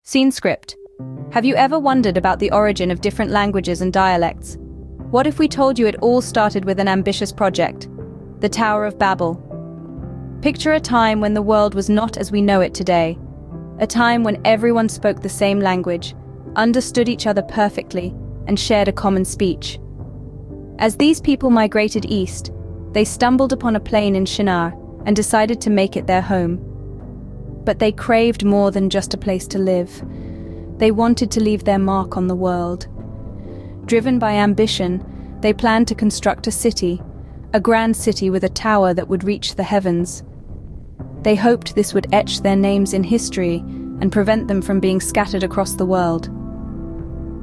Scene script. Have you ever wondered about the origin of different languages and dialects? What if we told you it all started with an ambitious project? The Tower of Babel. Picture a time when the world was not as we know it today. A time when everyone spoke the same language, understood each other perfectly, and shared a common speech. As these people migrated east, they stumbled upon a plain in Shinar and decided to make it their home. But they craved more than just a place to live. They wanted to leave their mark on the world. Driven by ambition, they planned to construct a city, a grand city with a tower that would reach the heavens. They hoped this would etch their names in history and prevent them from being scattered across the world.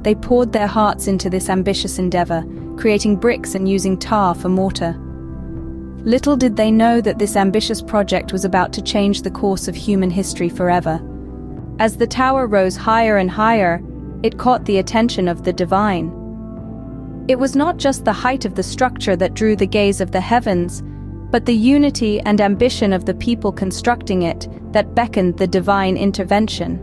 They poured their hearts into this ambitious endeavor, creating bricks and using tar for mortar. Little did they know that this ambitious project was about to change the course of human history forever. As the tower rose higher and higher, it caught the attention of the divine. It was not just the height of the structure that drew the gaze of the heavens, but the unity and ambition of the people constructing it that beckoned the divine intervention.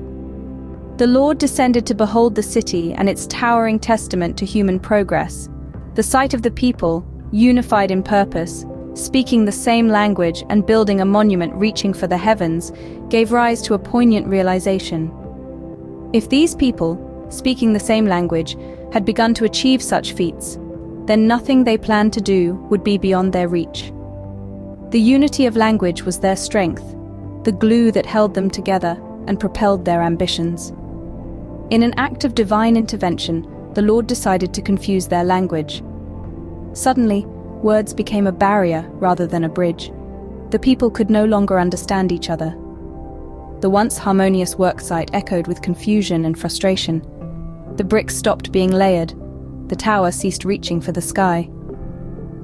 The Lord descended to behold the city and its towering testament to human progress. The sight of the people, unified in purpose, speaking the same language and building a monument reaching for the heavens, gave rise to a poignant realization. If these people, speaking the same language, had begun to achieve such feats, then nothing they planned to do would be beyond their reach. The unity of language was their strength, the glue that held them together and propelled their ambitions. In an act of divine intervention, the Lord decided to confuse their language. Suddenly, words became a barrier rather than a bridge. The people could no longer understand each other. The once harmonious worksite echoed with confusion and frustration. The bricks stopped being layered. The tower ceased reaching for the sky.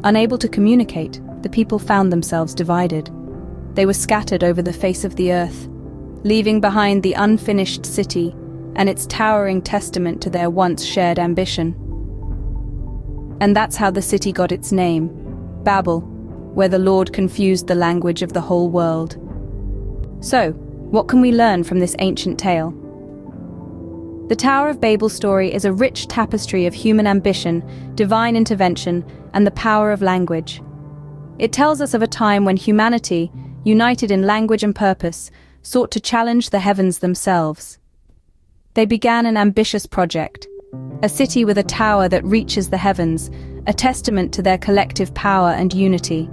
Unable to communicate, the people found themselves divided. They were scattered over the face of the earth, leaving behind the unfinished city and its towering testament to their once shared ambition. And that's how the city got its name, Babel, where the Lord confused the language of the whole world. So, what can we learn from this ancient tale? The Tower of Babel story is a rich tapestry of human ambition, divine intervention, and the power of language. It tells us of a time when humanity, united in language and purpose, sought to challenge the heavens themselves. They began an ambitious project, a city with a tower that reaches the heavens, a testament to their collective power and unity.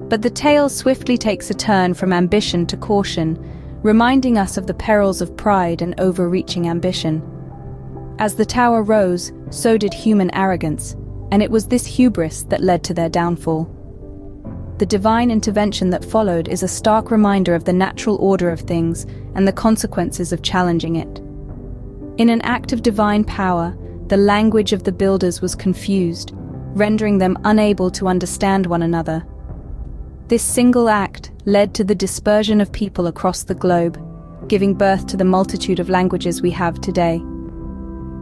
But the tale swiftly takes a turn from ambition to caution, reminding us of the perils of pride and overreaching ambition. As the tower rose, so did human arrogance, and it was this hubris that led to their downfall. The divine intervention that followed is a stark reminder of the natural order of things and the consequences of challenging it. In an act of divine power, the language of the builders was confused, rendering them unable to understand one another. This single act led to the dispersion of people across the globe, giving birth to the multitude of languages we have today.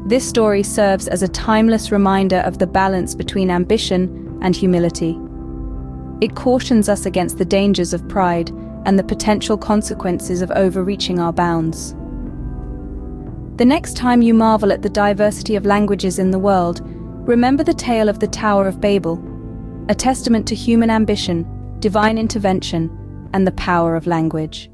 This story serves as a timeless reminder of the balance between ambition and humility. It cautions us against the dangers of pride and the potential consequences of overreaching our bounds. The next time you marvel at the diversity of languages in the world, remember the tale of the Tower of Babel, a testament to human ambition, divine intervention, and the power of language.